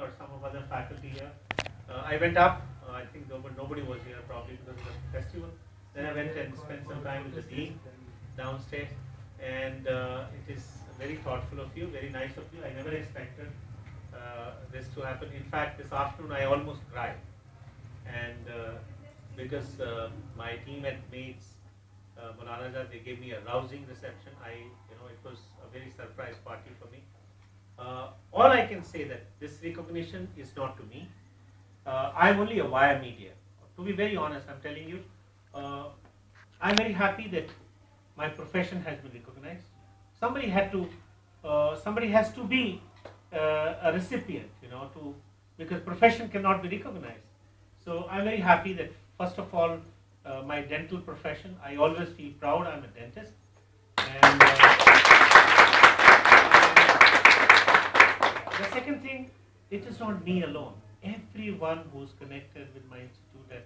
or some of other faculty here. I went up. I think nobody was here probably because of the festival. Then I went and spent some time with the dean downstairs, and it is very thoughtful of you, very nice of you. I never expected this to happen. In fact, this afternoon I almost cried, and because my team at Mates, Maulana, they gave me a rousing reception. It was a very surprise party for me. All I can say that this recognition is not to me. I'm only a wire media. To be very honest, I'm telling you, uh, I'm very happy that my profession has been recognized. Somebody had to, somebody has to be a recipient, because profession cannot be recognized. So I'm very happy that first of all, my dental profession, I always feel proud. I'm a dentist, and the second thing, it is not me alone. Everyone who's connected with my institute at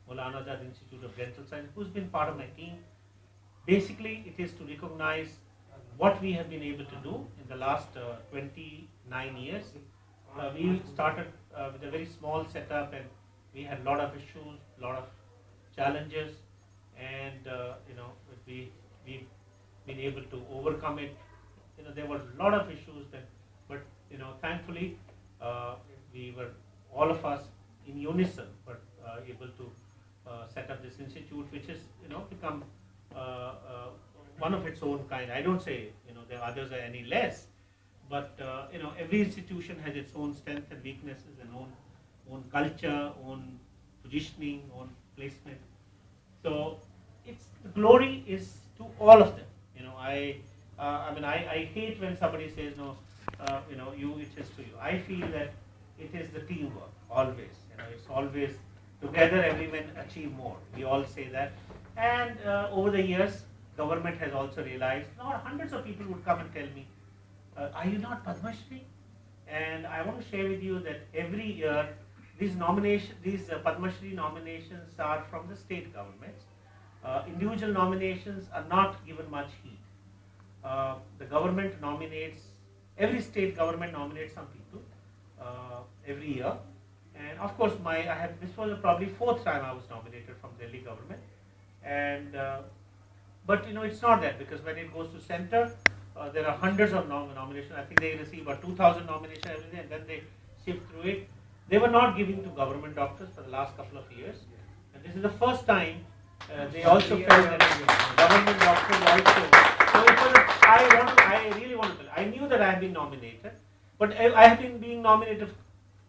Maulana Azad Institute of Dental Science, who's been part of my team, basically it is to recognize what we have been able to do in the last 29 years. We started with a very small setup, and we had a lot of issues, a lot of challenges, and we've been able to overcome it. There were a lot of issues that, but thankfully, we were all of us in unison, but able to set up this institute, which is become uh, uh, one of its own kind. I don't say the others are any less, but every institution has its own strengths and weaknesses, and own culture, own positioning, own placement. So it's the glory is to all of them. I hate when somebody says no, you it is to you. I feel that it is the teamwork always. It's always together everyone achieve more. We all say that, and over the years, government has also realized. Now hundreds of people would come and tell me, "Are you not Padma Shri?" And I want to share with you that every year these Padma Shri nominations are from the state governments. Individual nominations are not given much heat. The government nominates, every state government nominates some people every year, and of course this was probably fourth time I was nominated from Delhi government, and but it's not that, because when it goes to center, there are hundreds of nominations. I think they receive about 2,000 nominations every day, and then they sift through it. They were not giving to government doctors for the last couple of years, and this is the first time they also felt that government doctors also. So it was I really want to tell. I knew that I had been nominated, but I have been being nominated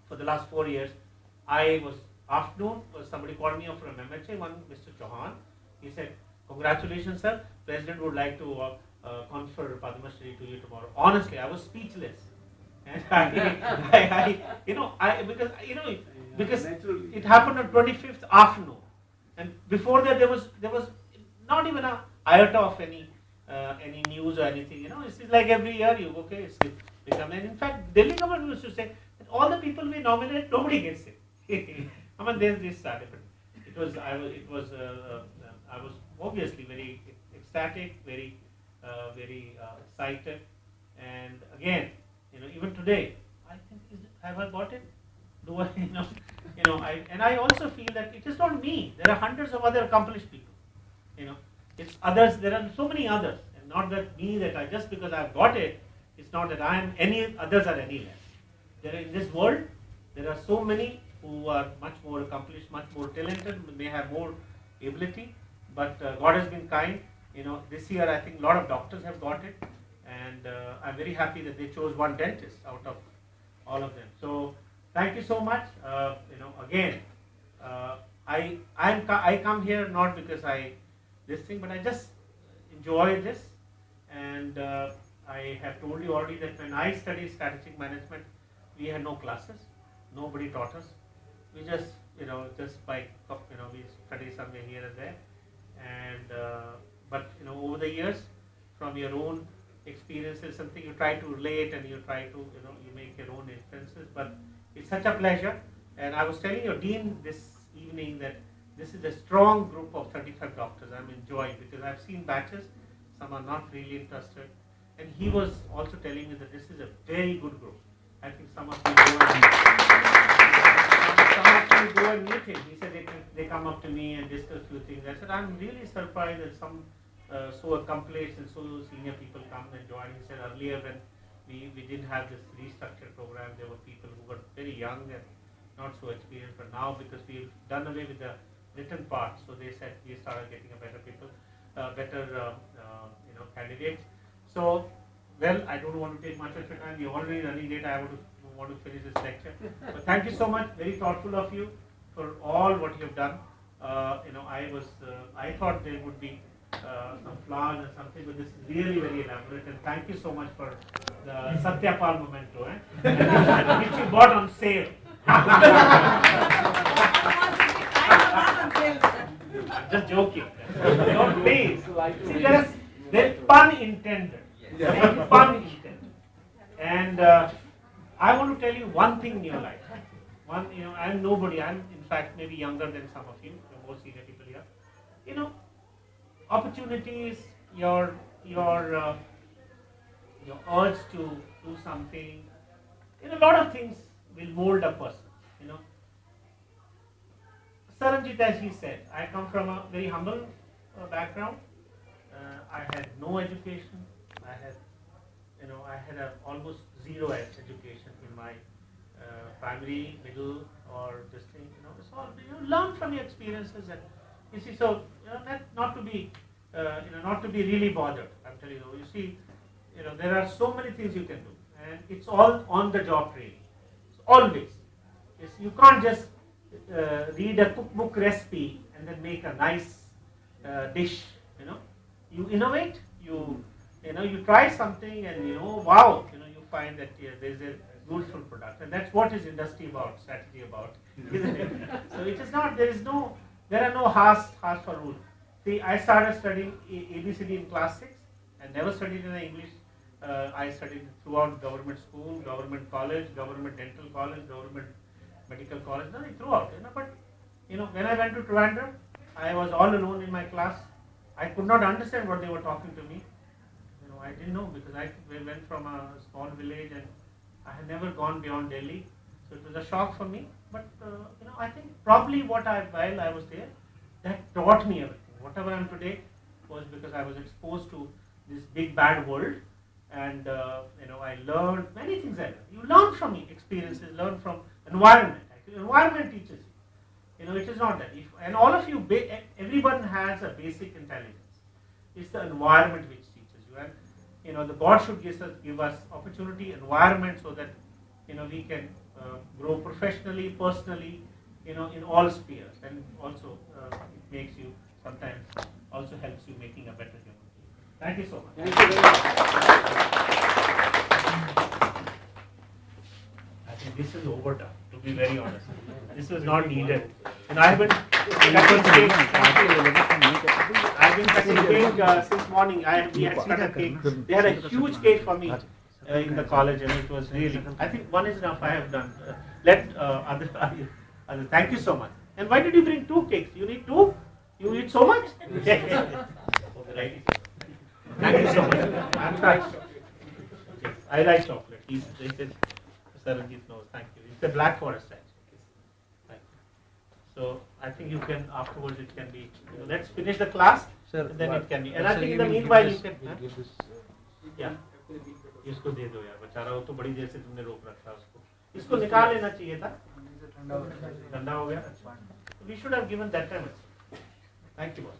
for the last 4 years. I was afternoon. Somebody called me up from MHA. One Mr. Chauhan. He said, "Congratulations, sir. President would like to confer Padma Shri to you tomorrow." Honestly, I was speechless, and because it happened on 25th afternoon, and before that there was not even a iota of any news or anything. It's like every year you it's become, and in fact Delhi government used to say that all the people we nominate, nobody gets it. I mean, this started, but I was obviously very ecstatic, very excited, and again, even today, I think, have I got it? Do I, I also feel that it is not me. There are hundreds of other accomplished people. It's others. There are so many others, and not that me that I just because I've got it. It's not that I am any others are any less. In this world, there are so many who are much more accomplished, much more talented, may have more ability, but God has been kind. This year I think a lot of doctors have got it, and I'm very happy that they chose one dentist out of all of them. So thank you so much. Again, I come here not because this thing, but I just enjoy this, and I have told you already that when I studied strategic management, we had no classes, nobody taught us. We just by we study somewhere here and there, and but over the years, from your own experiences, something you try to relate, and you try to you make your own inferences. But it's such a pleasure, and I was telling your dean this evening that this is a strong group of 35 doctors. I'm enjoying, because I've seen batches, some are not really interested, and he was also telling me that this is a very good group. I think some of you go and meet him. He said they come up to me and discuss a few things. I said, I'm really surprised that some so accomplished and so senior people come and join. He said earlier when we didn't have this restructured program, there were people who were very young and not so experienced, but now because we've done away with the written part, so they said we started getting a better people, candidates. So, well, I don't want to take much of your time. We're already running late. I want to finish this lecture. But thank you so much. Very thoughtful of you for all what you have done. I thought there would be some flaws and something, but this is really very elaborate. And thank you so much for the Satyapal memento, which you bought on sale. I'm just joking. Don't please. See, there's pun intended. Pun intended. And I want to tell you one thing in your life. I'm nobody. I'm in fact maybe younger than some of you. You're more senior people here. Opportunities, your urge to do something. A lot of things will mold a person. Saranjit, as he said, I come from a very humble background. I had no education. I had almost zero education in my primary, middle, or this thing. It's all learn from your experiences, and you see. So not to be really bothered. I'm telling you. You see, there are so many things you can do, and it's all on the job training. It's always. You can't just read a cookbook recipe and then make a nice dish. You innovate. You try something, and wow. You find that there's a beautiful product, and that's what is industry about, strategy about, isn't it? So it is not. There are no harsh rules. See, I started studying ABCD in class 6 and never studied in English. I studied throughout government school, government college, government dental college, government medical college, throughout. But when I went to Trivandrum, I was all alone in my class. I could not understand what they were talking to me. I didn't know because I went from a small village and I had never gone beyond Delhi. So it was a shock for me. But I think probably while I was there, that taught me everything. Whatever I am today was because I was exposed to this big bad world, and I learned many things. You learn from experiences, learn from environment. Actually, environment teaches you. It is not that. And all of you, everyone has a basic intelligence. It's the environment which teaches you, and the board should give us opportunity, environment, so that we can grow professionally, personally, in all spheres, and also it makes you sometimes also helps you making a better human being. Thank you so much. Thank you very much. I think this is overdone, to be very honest. This was not needed. And I've been cutting cake since morning. We had cut a cake. They had a huge cake for me in the college, and it was really, I think one is enough. I have done. Let other thank you so much. And why did you bring 2 cakes? You need 2? You eat so much? Right. Thank you so much. I'm touched. Yes, I like chocolate. He said, Saranjit knows. Thank you. It's a Black Forest actually. Thank you. So I think you can afterwards. It can be. Let's finish the class. Sir, and then it can be. And I think in the meanwhile you can. Yeah. इसको दे दो यार बेचारा वो तो बड़ी देर से तुमने रोक रखा उसको इसको निकाल लेना चाहिए था ठंडा हो गया we should have given that time. Thank you boss.